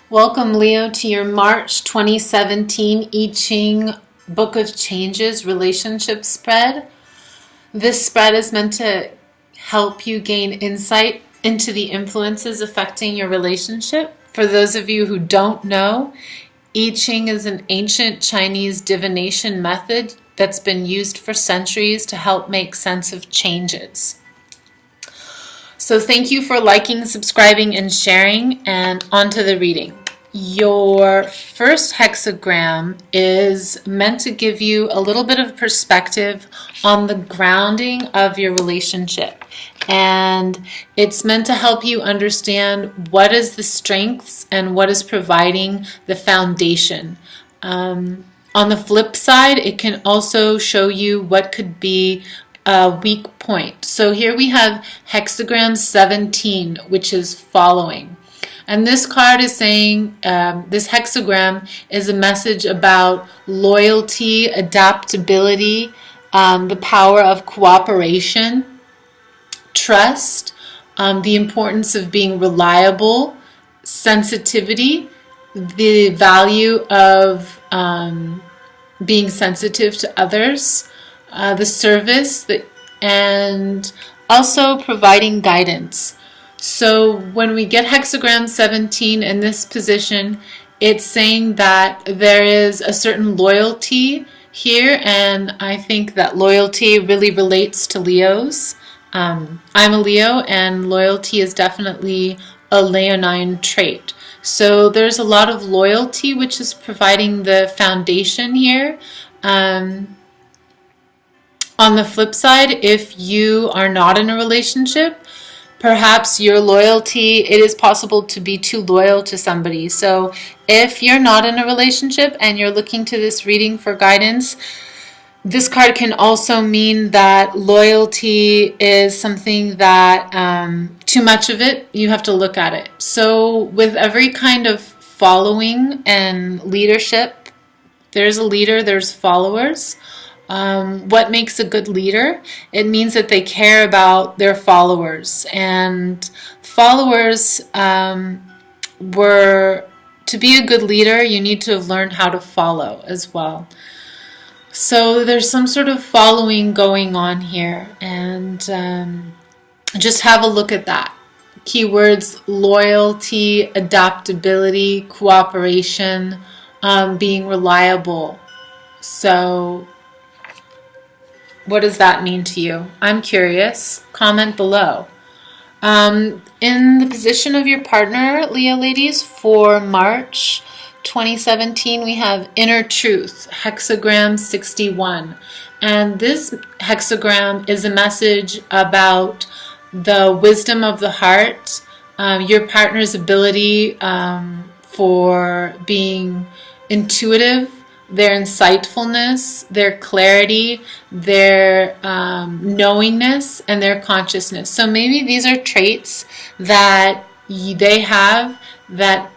Welcome, Leo, to your March 2017 I Ching Book of Changes relationship spread. This spread is meant to help you gain insight into the influences affecting your relationship. For those of you who don't know, I Ching is an ancient Chinese divination method that's been used for centuries to help make sense of changes. So thank you for liking, subscribing, and sharing, and on to the reading. Your first hexagram is meant to give you a little bit of perspective on the grounding of your relationship. And it's meant to help you understand what is the strengths and what is providing the foundation. On the flip side, it can also show you what could be a weak point. So here we have hexagram 17, which is following. And this card is saying, this hexagram is a message about loyalty, adaptability, the power of cooperation, trust, the importance of being reliable, sensitivity, the value of being sensitive to others, the service, and also providing guidance. So when we get hexagram 17 in this position, it's saying that there is a certain loyalty here, and I think that loyalty really relates to Leos. I'm a Leo, and loyalty is definitely a Leonine trait. So there's a lot of loyalty, which is providing the foundation here. On the flip side, if you are not in a relationship, perhaps your loyalty, it is possible to be too loyal to somebody. So if you're not in a relationship and you're looking to this reading for guidance, this card can also mean that loyalty is something that too much of it, you have to look at it. So with every kind of following and leadership, there's a leader, there's followers. What makes a good leader? It means that they care about their followers, and followers to be a good leader, you need to have learned how to follow as well. So there's some sort of following going on here, and just have a look at that. Keywords: loyalty, adaptability, cooperation, being reliable. So what does that mean to you? I'm curious. Comment below. In the position of your partner, Leo ladies, for March 2017, we have Inner Truth, hexagram 61. And this hexagram is a message about the wisdom of the heart, your partner's ability for being intuitive, their insightfulness, their clarity, their knowingness, and their consciousness. So maybe these are traits that they have that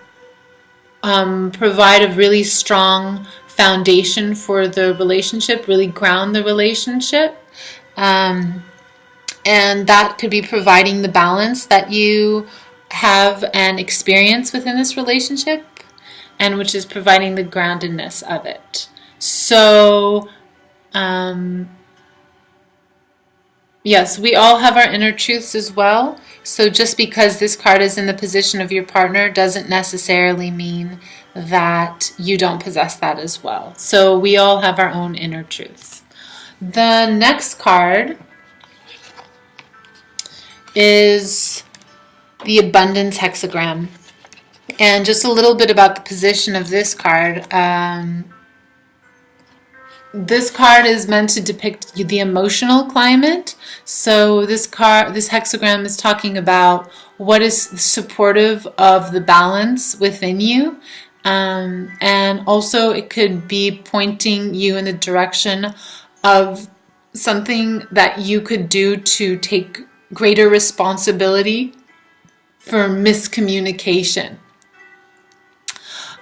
provide a really strong foundation for the relationship, really ground the relationship. And that could be providing the balance that you have and experience within this relationship, and which is providing the groundedness of it. So, yes, we all have our inner truths as well. So just because this card is in the position of your partner doesn't necessarily mean that you don't possess that as well. So we all have our own inner truths. The next card is the Abundance Hexagram. And just a little bit about the position of this card. This card is meant to depict the emotional climate. So this hexagram is talking about what is supportive of the balance within you. And also it could be pointing you in the direction of something that you could do to take greater responsibility for miscommunication.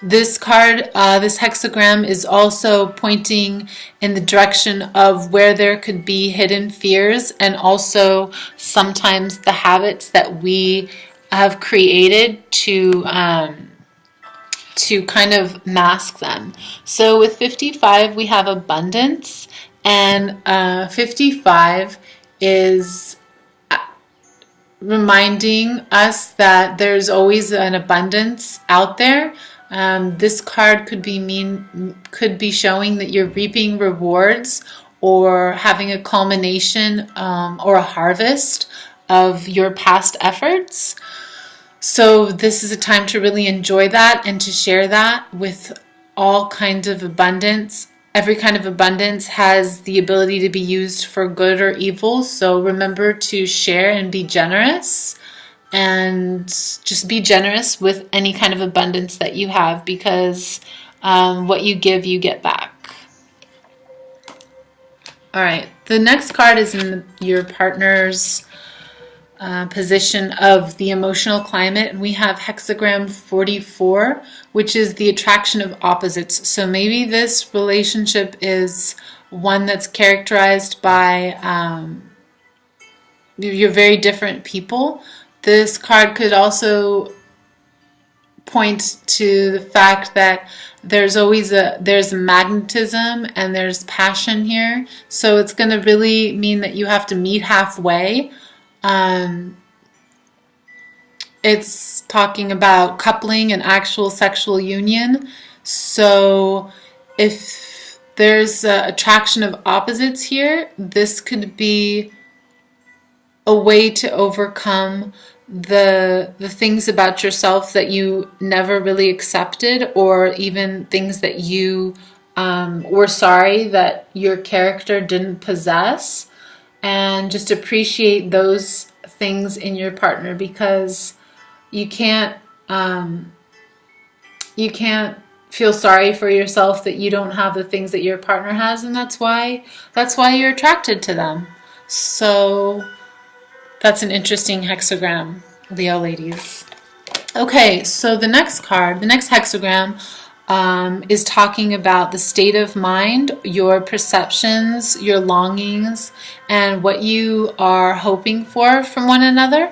This card, this hexagram, is also pointing in the direction of where there could be hidden fears, and also sometimes the habits that we have created to to kind of mask them. So with 55, we have abundance, and 55 is reminding us that there's always an abundance out there. This card could be showing that you're reaping rewards or having a culmination or a harvest of your past efforts. So this is a time to really enjoy that and to share that with all kinds of abundance. Every kind of abundance has the ability to be used for good or evil. So remember to share and be generous, and just be generous with any kind of abundance that you have, because what you give, you get back. All right, the next card is in your partner's position of the emotional climate, and we have hexagram 44, which is the attraction of opposites. So maybe this relationship is one that's characterized by you're very different people. This card could also point to the fact that there's magnetism and there's passion here. So it's going to really mean that you have to meet halfway. It's talking about coupling and actual sexual union. So if there's an attraction of opposites here, this could be a way to overcome the things about yourself that you never really accepted, or even things that you were sorry that your character didn't possess, and just appreciate those things in your partner, because you can't feel sorry for yourself that you don't have the things that your partner has, and that's why you're attracted to them. So that's an interesting hexagram, Leo ladies. Okay, so the next hexagram is talking about the state of mind, your perceptions, your longings, and what you are hoping for from one another.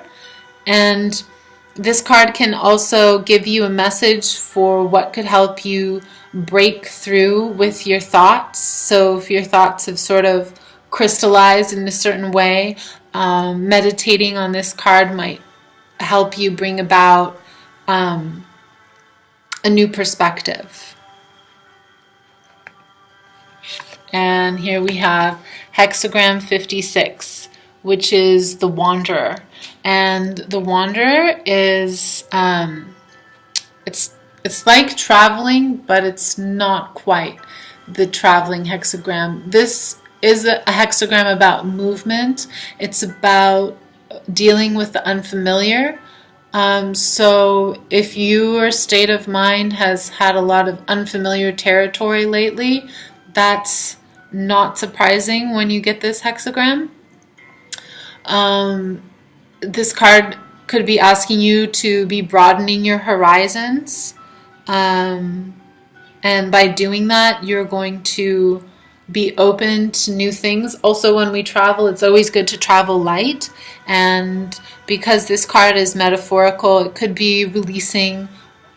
And this card can also give you a message for what could help you break through with your thoughts. So if your thoughts have sort of crystallized in a certain way, meditating on this card might help you bring about a new perspective. And here we have hexagram 56, which is the wanderer. And the wanderer is it's like traveling, but it's not quite the traveling hexagram. This is a hexagram about movement. It's about dealing with the unfamiliar. So if your state of mind has had a lot of unfamiliar territory lately, that's not surprising when you get this hexagram. This card could be asking you to be broadening your horizons. And by doing that, you're going to be open to new things. Also, when we travel, it's always good to travel light. And because this card is metaphorical, it could be releasing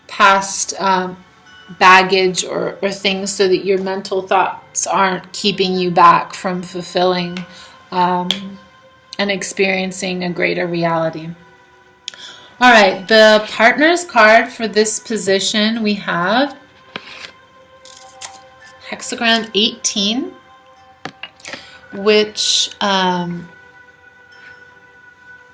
past baggage or things, so that your mental thoughts aren't keeping you back from fulfilling and experiencing a greater reality. All right, the partner's card for this position, we have hexagram 18, which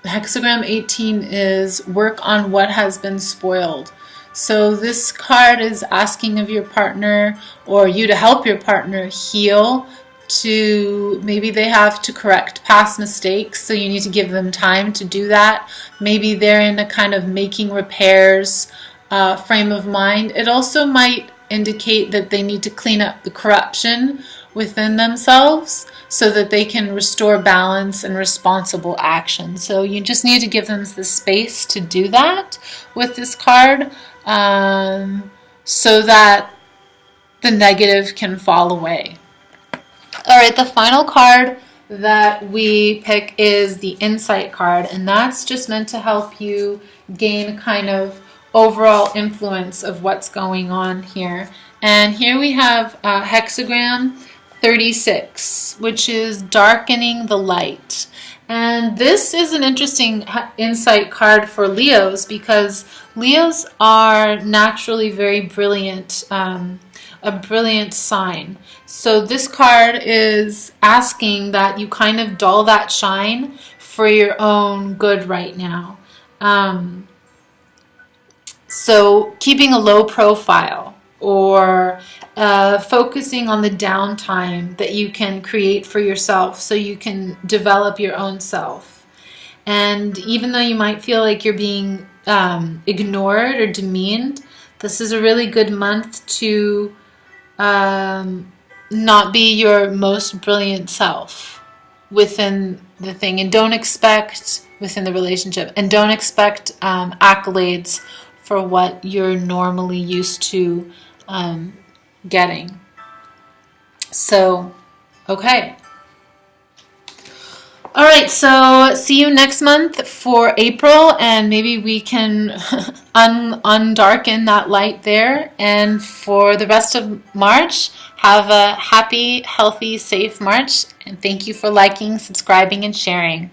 hexagram 18 is work on what has been spoiled. So this card is asking of your partner, or you to help your partner heal. To maybe they have to correct past mistakes, so you need to give them time to do that. Maybe they're in a kind of making repairs frame of mind. It also might indicate that they need to clean up the corruption within themselves, so that they can restore balance and responsible action. So you just need to give them the space to do that with this card, so that the negative can fall away. All right, the final card that we pick is the insight card, and that's just meant to help you gain kind of overall influence of what's going on here. And here we have hexagram 36, which is darkening the light. And this is an interesting insight card for Leos because Leos are naturally very brilliant, a brilliant sign. So this card is asking that you kind of dull that shine for your own good right now. So keeping a low profile or focusing on the downtime that you can create for yourself so you can develop your own self. And even though you might feel like you're being ignored or demeaned, this is a really good month to not be your most brilliant self within the thing. And don't expect, within the relationship, and don't expect accolades for what you're normally used to getting. So, okay. All right, so see you next month for April, and maybe we can undarken that light there. And for the rest of March, have a happy, healthy, safe March. And thank you for liking, subscribing, and sharing.